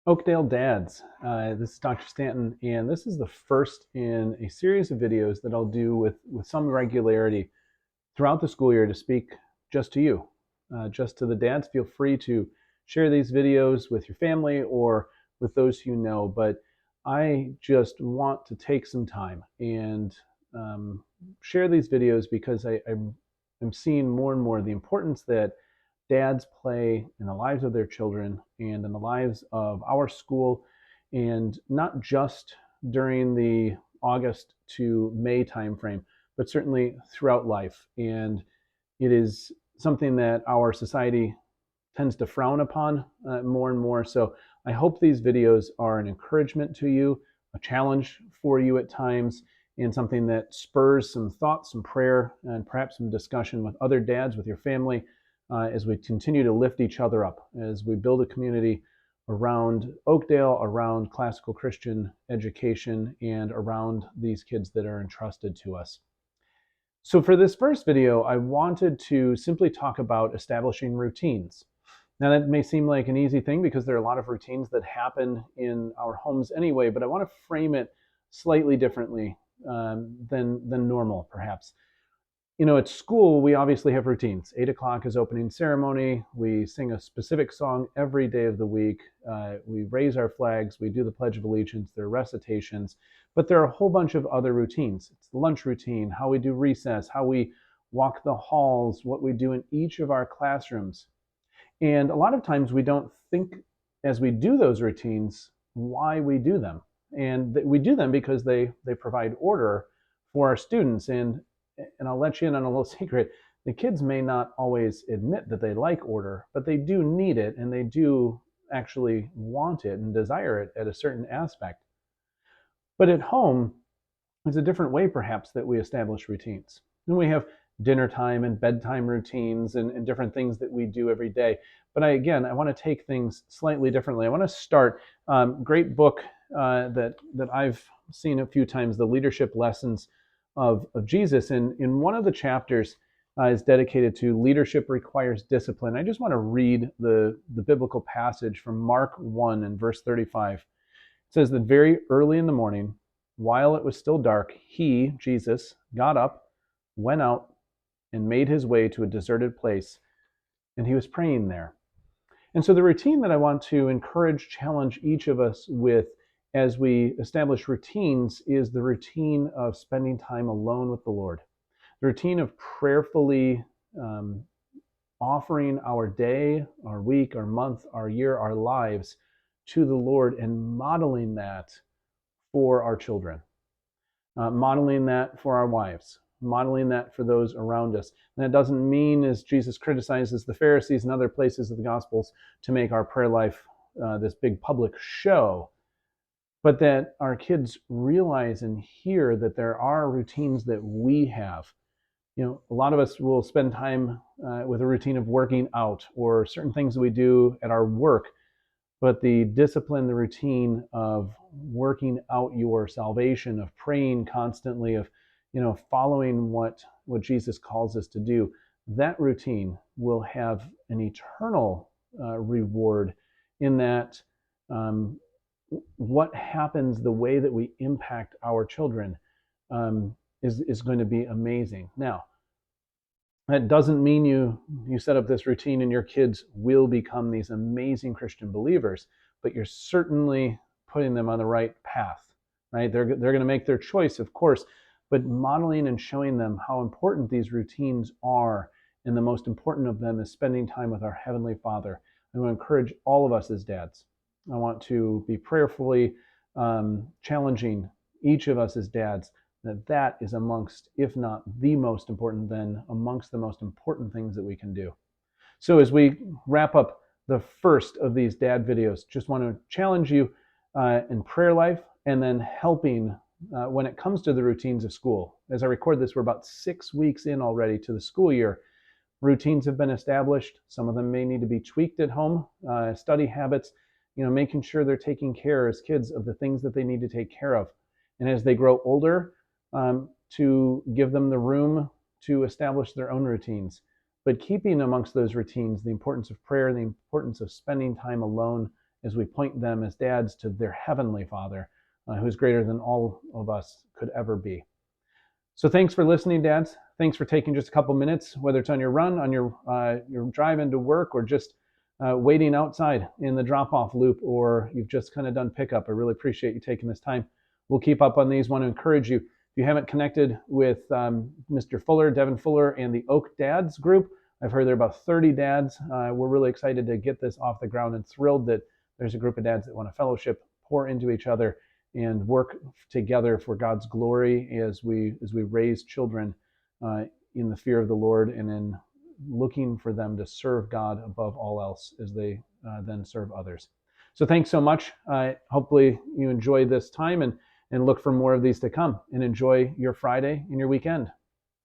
Oakdale Dads. This is Dr. Stanton, and this is the first in a series of videos that I'll do with some regularity throughout the school year to speak just to you, just to the dads. Feel free to share these videos with your family or with those you know, but I just want to take some time and share these videos because I'm seeing more and more the importance that dads play in the lives of their children and in the lives of our school, and not just during the August to May timeframe, but certainly throughout life. And it is something that our society tends to frown upon more and more. So I hope these videos are an encouragement to you, a challenge for you at times, and something that spurs some thought, some prayer, and perhaps some discussion with other dads, with your family, as we continue to lift each other up, as we build a community around Oakdale, around classical Christian education, and around these kids that are entrusted to us. So for this first video, I wanted to simply talk about establishing routines. Now that may seem like an easy thing because there are a lot of routines that happen in our homes anyway, but I want to frame it slightly differently than normal, perhaps. You know, at school, we obviously have routines. 8 o'clock is opening ceremony. We sing a specific song every day of the week. We raise our flags. We do the Pledge of Allegiance. There are recitations. But there are a whole bunch of other routines. It's the lunch routine, how we do recess, how we walk the halls, what we do in each of our classrooms. And a lot of times we don't think as we do those routines why we do them. And we do them because they provide order for our students. And I'll let you in on a little secret. The kids may not always admit that they like order, but they do need it, and they do actually want it and desire it at a certain aspect. But at home, it's a different way perhaps that we establish routines. And we have dinner time and bedtime routines and different things that we do every day. But I want to take things slightly differently. I want to start, great book that I've seen a few times, The Leadership Lessons of Jesus. And in one of the chapters is dedicated to leadership requires discipline. I just want to read the biblical passage from Mark 1 and verse 35. It says that very early in the morning, while it was still dark, he, Jesus, got up, went out, and made his way to a deserted place, and he was praying there. And so the routine that I want to encourage, challenge each of us with as we establish routines is the routine of spending time alone with the Lord. The routine of prayerfully offering our day, our week, our month, our year, our lives to the Lord, and modeling that for our children, modeling that for our wives, modeling that for those around us. And that doesn't mean, as Jesus criticizes the Pharisees and other places of the Gospels, to make our prayer life this big public show, but that our kids realize and hear that there are routines that we have. You know, a lot of us will spend time with a routine of working out or certain things that we do at our work, but the discipline, the routine of working out your salvation, of praying constantly, of following what Jesus calls us to do, that routine will have an eternal reward in that what happens, the way that we impact our children is going to be amazing. Now, that doesn't mean you set up this routine and your kids will become these amazing Christian believers, but you're certainly putting them on the right path, right? They're going to make their choice, of course, but modeling and showing them how important these routines are, and the most important of them is spending time with our Heavenly Father. I want to encourage all of us as dads. I want to be prayerfully challenging each of us as dads that is amongst, if not the most important, then amongst the most important things that we can do. So as we wrap up the first of these dad videos, just want to challenge you in prayer life, and then helping when it comes to the routines of school. As I record this, we're about 6 weeks in already to the school year. Routines have been established. Some of them may need to be tweaked at home. Study habits, making sure they're taking care as kids of the things that they need to take care of. And as they grow older, to give them the room to establish their own routines. But keeping amongst those routines the importance of prayer, the importance of spending time alone as we point them as dads to their Heavenly Father, who is greater than all of us could ever be. So thanks for listening, dads. Thanks for taking just a couple minutes, whether it's on your run, on your drive into work, or just waiting outside in the drop-off loop, or you've just kind of done pickup. I really appreciate you taking this time. We'll keep up on these. Want to encourage you, if you haven't connected with Mr. Fuller, Devin Fuller, and the Oak Dads group, I've heard there are about 30 dads. We're really excited to get this off the ground and thrilled that there's a group of dads that want to fellowship, pour into each other, and work together for God's glory as we raise children in the fear of the Lord, and in looking for them to serve God above all else as they then serve others. So thanks so much. Hopefully you enjoy this time and look for more of these to come, and enjoy your Friday and your weekend.